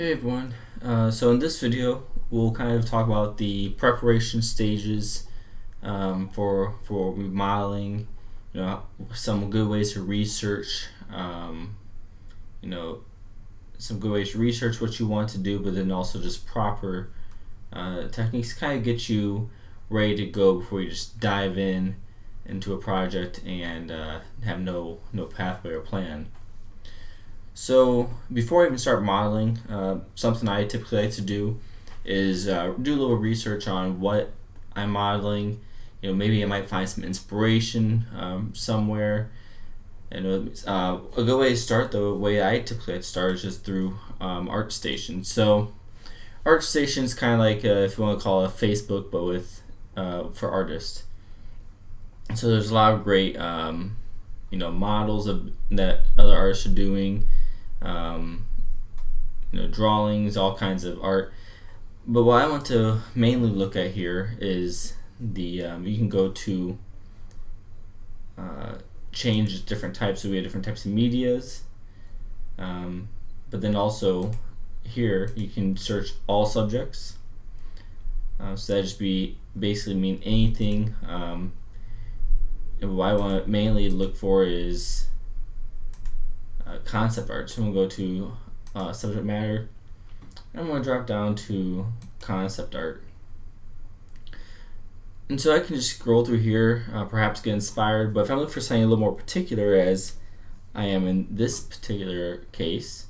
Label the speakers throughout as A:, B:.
A: Hey everyone. So in this video, we'll kind of talk about the preparation stages for remodeling. Some good ways to research. You know, some good ways to research what you want to do, but then also just proper techniques to kind of get you ready to go before you just dive into a project and have no pathway or plan. So before I even start modeling, something I typically like to do is do a little research on what I'm modeling. Maybe I might find some inspiration somewhere. A good way to start, the way I typically like to start, is just through ArtStation. So ArtStation is kind of like if you want to call it Facebook, but with for artists. So there's a lot of great models that other artists are doing. Drawings, all kinds of art. But what I want to mainly look at here is the you can go to change different types. So we have different types of medias, but then also here you can search all subjects. So that just basically mean anything. And what I want to mainly look for is concept art. So I'm going to go to subject matter. I'm going to drop down to concept art. And so I can just scroll through here, perhaps get inspired. But if I'm looking for something a little more particular, as I am in this particular case,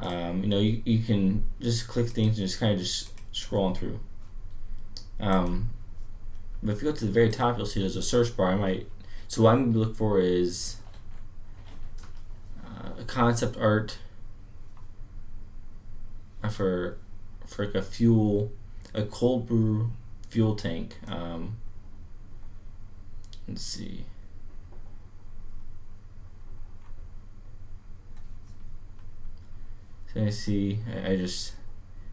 A: you can just click things and just kind of just scrolling through. But if you go to the very top, you'll see there's a search bar. So what I'm going to look for is concept art for like a cold brew fuel tank. Let's see. So I see.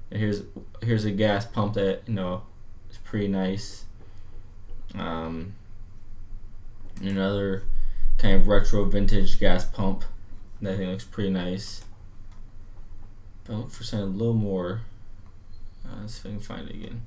A: Here's a gas pump that is pretty nice. Another kind of retro vintage gas pump. That thing looks pretty nice. But I look for something a little more. Let's see if I can find it again.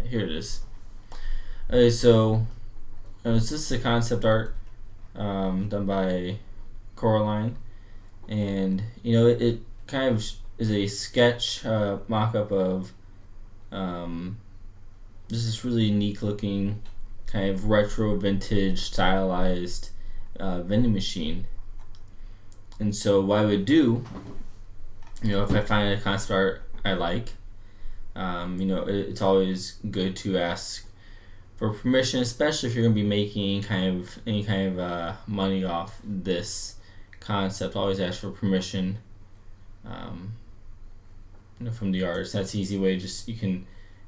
A: Here it is. Okay, so this is the concept art done by Coraline, and it kind of is a sketch mock-up of this really unique looking kind of retro vintage stylized vending machine. And so what I would do, if I find a concept art I like, it's always good to ask for permission, especially if you're going to be making any kind of money off this concept. Always ask for permission from the artist. That's the easy way. Just you can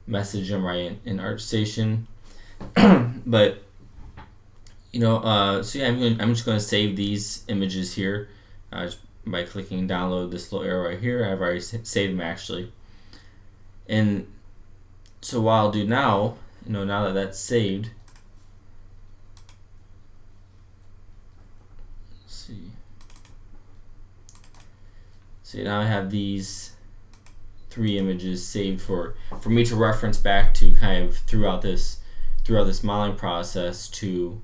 A: message them right in ArtStation. But so yeah, I'm just going to save these images here just by clicking download this little arrow right here. I've already saved them actually. And so what I'll do now, now that that's saved, let's see. So now I have these 3 images saved for me to reference back to kind of throughout this modeling process to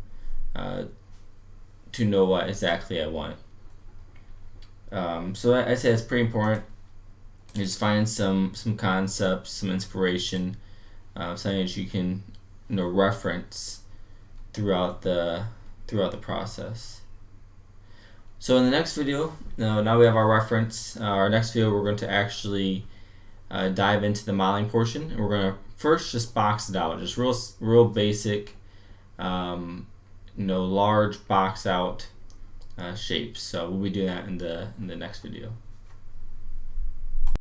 A: know what exactly I want. So I say that's pretty important. You just find some concepts, some inspiration, something that you can reference throughout the process. So in the next video, now we have our reference. Our next video, we're going to actually dive into the modeling portion, and we're going to first just box it out, just real basic, large box out shapes. So we'll be doing that in the next video.